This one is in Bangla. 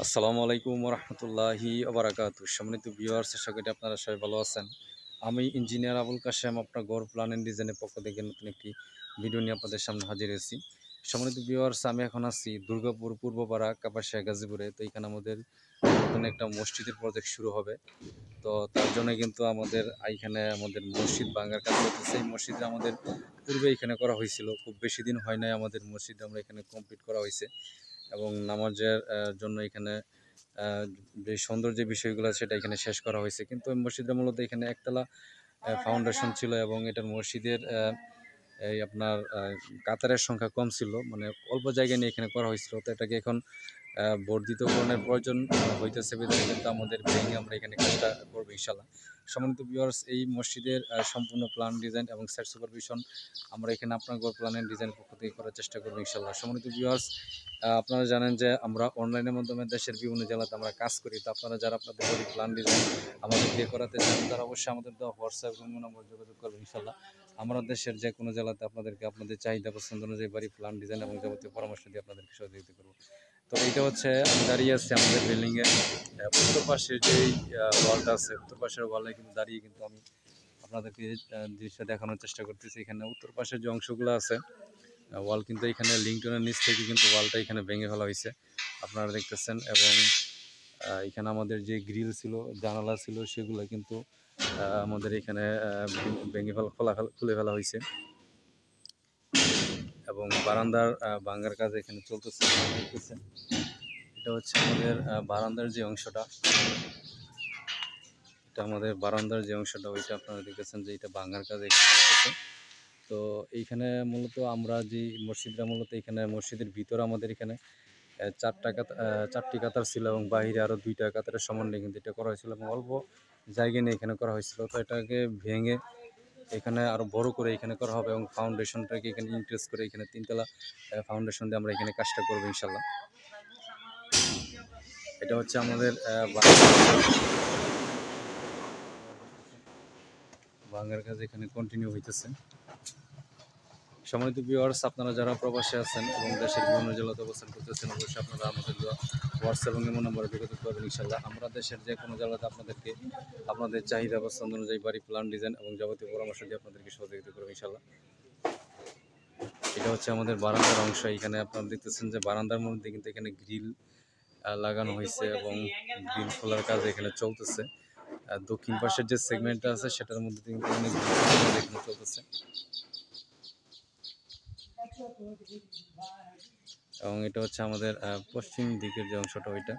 আসসালামু আলাইকুম রহমতুল্লাহি ওবারাকাতু। সম্মানিত ভিউয়ার্স, আশা করি আপনারা সবাই ভালো আছেন। আমি ইঞ্জিনিয়ার আবুল কাশেম, আপনার ঘর প্ল্যান অ্যান্ড ডিজাইনের পক্ষ থেকে নতুন একটি ভিডিও নিয়ে আপনাদের সামনে হাজির হয়েছি। সম্মানিত ভিউয়ার্স, আমি এখন আছি দুর্গাপুর পূর্বপাড়া কাপাসিয়া গাজীপুরে। তো এখানে আমাদের নতুন একটা মসজিদের প্রজেক্ট শুরু হবে। তো তার জন্য কিন্তু আমাদের মসজিদ ভাঙার কাজ চলতেছে। এই মসজিদটা আমাদের পূর্বে এখানে করা হয়েছিল, খুব বেশি দিন হয় নাই আমাদের মসজিদ আমরা এখানে কমপ্লিট করা হয়েছে এবং নামাজের জন্য এখানে যে সৌন্দর্য বিষয়গুলো সেটা এখানে শেষ করা হয়েছে। কিন্তু এই মসজিদটা মূলত এখানে একতলা ফাউন্ডেশন ছিল এবং এটার মসজিদের এই আপনার কাতারের সংখ্যা কম ছিল, মানে অল্প জায়গা নিয়ে এখানে করা হয়েছিল। তো এটাকে এখন বর্ধিতকরণের প্রয়োজন হইতেছে বিধায় কিন্তু আমাদের ভেঙে আমরা এখানে কাজটা করবো ইনশাল্লাহ। সম্মানিত ভিউয়ার্স, এই মসজিদের সম্পূর্ণ প্ল্যান ডিজাইন এবং সাইট সুপারভিশন আমরা এখানে আপনার ঘর প্ল্যান এন্ড ডিজাইন পক্ষ থেকে করার চেষ্টা করবো ইনশাল্লাহ। সম্মানিত ভিউয়ার্স, আপনারা জানেন যে আমরা অনলাইনের মাধ্যমে দেশের বিভিন্ন জেলাতে আমরা কাজ করি। তো আপনারা যারা আপনাদের বাড়ির প্ল্যান ডিজাইন আমাদের দিয়ে করাতে চান তারা অবশ্যই আমাদের দেওয়া হোয়াটসঅ্যাপ নম্বর যোগাযোগ করবেন ইনশাল্লাহ। আমরা দেশের যে কোনো জেলাতে আপনাদেরকে আপনাদের চাহিদা পছন্দ অনুযায়ী বাড়ি প্ল্যান ডিজাইন এবং যাবতীয় পরামর্শ দিয়ে আপনাদেরকে সহযোগিতা করবো। তো এইটা হচ্ছে আমি দাঁড়িয়ে আছি আমাদের বিল্ডিংয়ের উত্তর পাশে যেই ওয়ালটা আছে, উত্তর পাশের ওয়ালে কিন্তু দাঁড়িয়ে কিন্তু আমি আপনাদেরকে জিনিসটা দেখানোর চেষ্টা করতেছি। এখানে উত্তর পাশের যে অংশগুলো আছে ওয়াল, কিন্তু এখানে লিংটনের নিচ থেকে কিন্তু ওয়ালটা এখানে ভেঙে ফেলা হয়েছে আপনারা দেখতেছেন। এবং এখানে আমাদের যে গ্রিল ছিল, জানালা ছিল, সেগুলো কিন্তু আমাদের এখানে ভেঙে খুলে ফেলা হয়েছে এবং বারান্দার ভাঙার কাজ এখানে চলতেছে। এটা হচ্ছে আমাদের বারান্দার যে অংশটা, ওইটা আপনারা দেখতেছেন যে এটা ভাঙার কাজ এখানে চলতেছে। তো এইখানে মূলত আমরা যে এখানে মসজিদের ভিতরে আমাদের এখানে চারটি কাতার ছিল এবং বাইরে আরও 2টা কাতারের সমন্বয়ে কিন্তু এটা করা হয়েছিল এবং অল্প জায়গা নিয়ে এখানে করা হয়েছিল। তো এটাকে ভেঙে এখানে আরও বড় করে এখানে করা হবে এবং ফাউন্ডেশনটাকে এখানে ইনক্রিজ করে এখানে 3তলা ফাউন্ডেশন দিয়ে আমরা এখানে কাজটা করবো ইনশাল্লাহ। এটা হচ্ছে আমাদের ভাঙার কাজ এখানে কন্টিনিউ হইতেছে। সম্মানিত ভিউয়ার্স, আপনারা যারা প্রবাসে আছেন এবং দেশের বিভিন্ন জেলাতে অবস্থান করতেছেন, অবশ্যই আপনারা আমাদের হোয়াটসঅ্যাপ এবং ইমো নম্বরে যোগাযোগ করবেন ইনশাল্লাহ। আমরা দেশের যে কোনো জেলাতে আপনাদেরকে আপনাদের চাহিদা পছন্দ অনুযায়ী বাড়ি প্ল্যান ডিজাইন এবং যাবতীয় পরামর্শ দিয়ে আপনাদেরকে সহযোগিতা করবো ইনশাল্লাহ। এটা হচ্ছে আমাদের বারান্দার অংশ। এখানে আপনারা দেখতেছেন যে বারান্দার মধ্যে কিন্তু এখানে গ্রিল লাগানো হয়েছে এবং গ্রিল খোলার কাজ এখানে চলতেছে। দক্ষিণ পাশের যে সেগমেন্টটা আছে সেটার মধ্যে কিন্তু অনেক এখানে চলতেছে এবং এটা হচ্ছে আমাদের পশ্চিম দিকের যে অংশটা ওইটা।